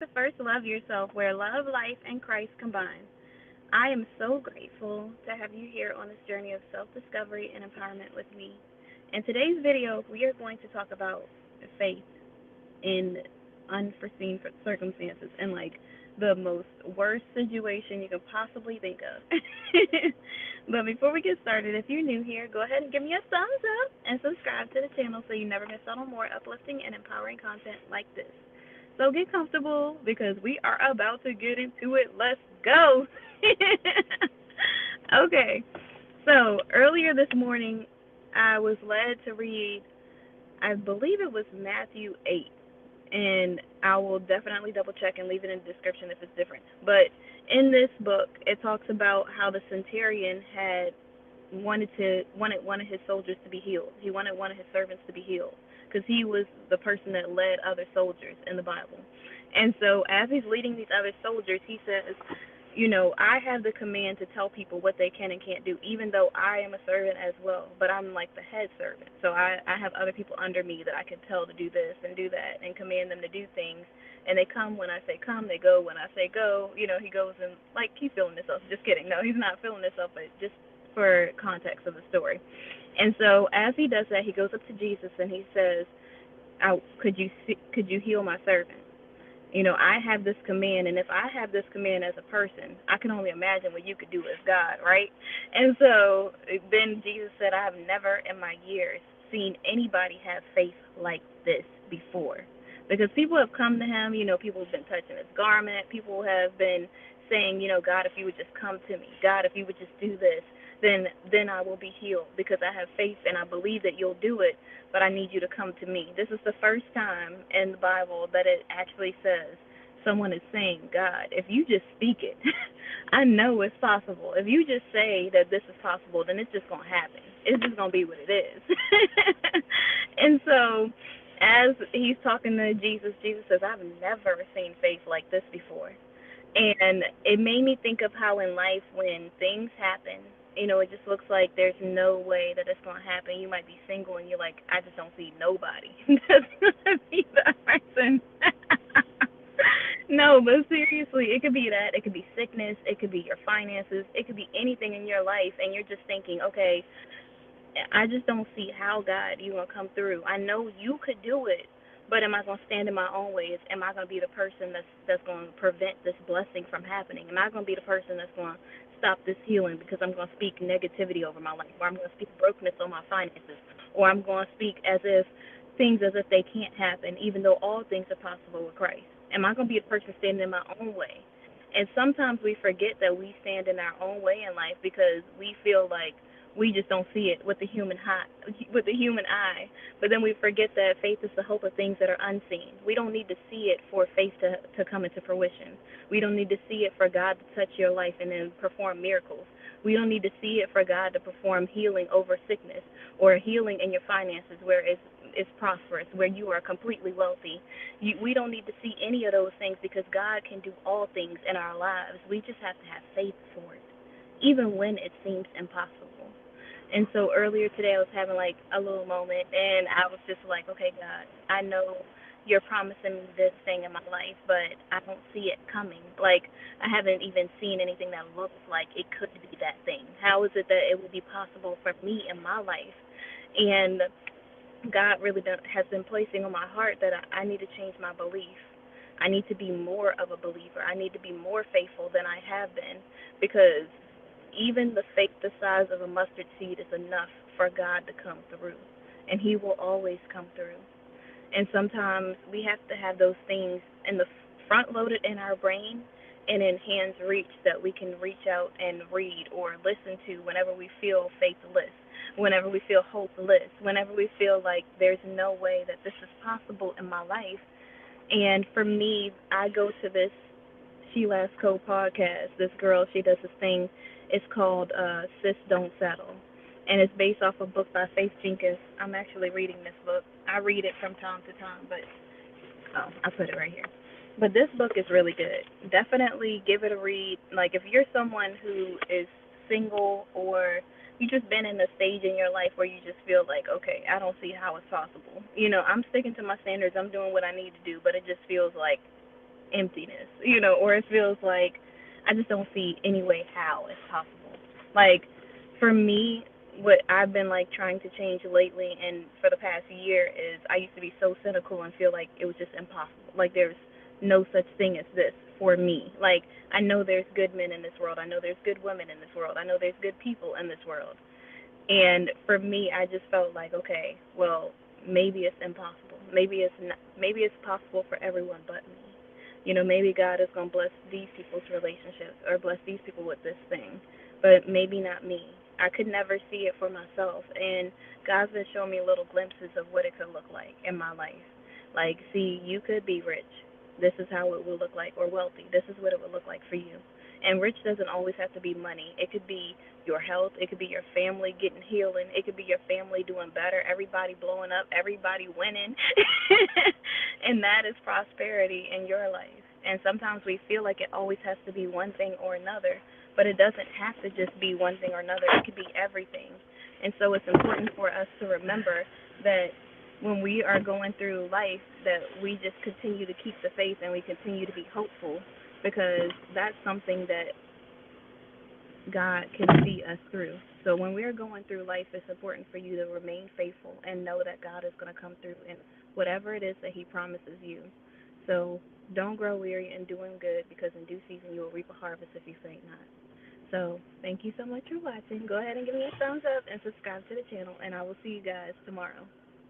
To First Love Yourself, where love, life, and Christ combine. I am so grateful to have you here on this journey of self discovery and empowerment with me. In today's video, we are going to talk about faith in unforeseen circumstances and like the most worst situation you could possibly think of. But before we get started, if you're new here, go ahead and give me a thumbs up and subscribe to the channel so you never miss out on more uplifting and empowering content like this. So get comfortable because we are about to get into it. Let's go. Okay. So earlier this morning, I was led to read, I believe it was Matthew 8, and I will definitely double check and leave it in the description if it's different. But in this book, it talks about how the centurion had wanted one of his soldiers to be healed. He wanted one of his servants to be healed because he was the person that led other soldiers in the Bible. And so as he's leading these other soldiers, he says, I have the command to tell people what they can and can't do, even though I am a servant as well, but I'm like the head servant. So I have other people under me that I can tell to do this and do that and command them to do things. And they come when I say come, they go when I say go. He goes and, like, he's feeling himself. Just kidding. No, he's not feeling himself, but just for context of the story. And so as he does that, he goes up to Jesus and he says, could you heal my servant? I have this command, and if I have this command as a person, I can only imagine what you could do as God, right? And so then Jesus said, I have never in my years seen anybody have faith like this before. Because people have come to him, people have been touching his garment, people have been saying, God, if you would just come to me, God, if you would just do this, then I will be healed because I have faith and I believe that you'll do it, but I need you to come to me. This is the first time in the Bible that it actually says someone is saying, God, if you just speak it, I know it's possible. If you just say that this is possible, then it's just going to happen. It's just going to be what it is. And so as he's talking to Jesus, Jesus says, I've never seen faith like this before. And it made me think of how in life when things happen, it just looks like there's no way that it's going to happen. You might be single and you're like, I just don't see nobody that's going to be that person. No, but seriously, it could be that. It could be sickness. It could be your finances. It could be anything in your life. And you're just thinking, okay, I just don't see how, God, you going to come through. I know you could do it, but am I going to stand in my own ways? Am I going to be the person that's going to prevent this blessing from happening? Am I going to be the person that's going to stop this healing because I'm going to speak negativity over my life, or I'm going to speak brokenness on my finances, or I'm going to speak things as if they can't happen, even though all things are possible with Christ? Am I going to be a person standing in my own way? And sometimes we forget that we stand in our own way in life because we feel like we just don't see it with the human eye. But then we forget that faith is the hope of things that are unseen. We don't need to see it for faith to come into fruition. We don't need to see it for God to touch your life and then perform miracles. We don't need to see it for God to perform healing over sickness or healing in your finances where it's prosperous, where you are completely wealthy. We don't need to see any of those things because God can do all things in our lives. We just have to have faith for it, even when it seems impossible. And so earlier today, I was having like a little moment, and I was just like, okay, God, I know you're promising me this thing in my life, but I don't see it coming. Like, I haven't even seen anything that looks like it could be that thing. How is it that it would be possible for me in my life? And God really has been placing on my heart that I need to change my belief. I need to be more of a believer. I need to be more faithful than I have been because even the faith the size of a mustard seed is enough for God to come through, and He will always come through. And sometimes we have to have those things in the front loaded in our brain and in hands reach that we can reach out and read or listen to whenever we feel faithless, whenever we feel hopeless, whenever we feel like there's no way that this is possible in my life. And for me, I go to this She Last Co podcast. This girl, she does this thing. It's called Sis Don't Settle. And it's based off a book by Faith Jenkins. I'm actually reading this book. I read it from time to time, but I put it right here. But this book is really good. Definitely give it a read. Like, if you're someone who is single or you just been in a stage in your life where you just feel like, okay, I don't see how it's possible. I'm sticking to my standards. I'm doing what I need to do, but it just feels like emptiness, or it feels like I just don't see any way how it's possible. Like for me, what I've been like trying to change lately and for the past year is I used to be so cynical and feel like it was just impossible. Like there's no such thing as this for me. Like I know there's good men in this world. I know there's good women in this world. I know there's good people in this world. And for me, I just felt like, okay, well, maybe it's impossible. Maybe it's not, maybe it's possible for everyone but me. Maybe God is going to bless these people's relationships or bless these people with this thing, but maybe not me. I could never see it for myself. And God's been showing me little glimpses of what it could look like in my life. Like, see, you could be rich. This is how it will look like, or wealthy. This is what it would look like for you. And rich doesn't always have to be money. It could be your health. It could be your family getting healing. It could be your family doing better. Everybody blowing up. Everybody winning. And that is prosperity in your life. And sometimes we feel like it always has to be one thing or another, but it doesn't have to just be one thing or another. It could be everything. And so it's important for us to remember that when we are going through life, that we just continue to keep the faith and we continue to be hopeful, because that's something that God can see us through. So when we're going through life, it's important for you to remain faithful and know that God is going to come through in whatever it is that He promises you. So don't grow weary in doing good, because in due season you will reap a harvest if you faint not. So thank you so much for watching. Go ahead and give me a thumbs up and subscribe to the channel, and I will see you guys tomorrow.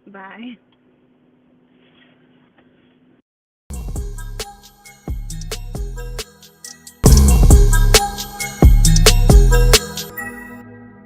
Bye.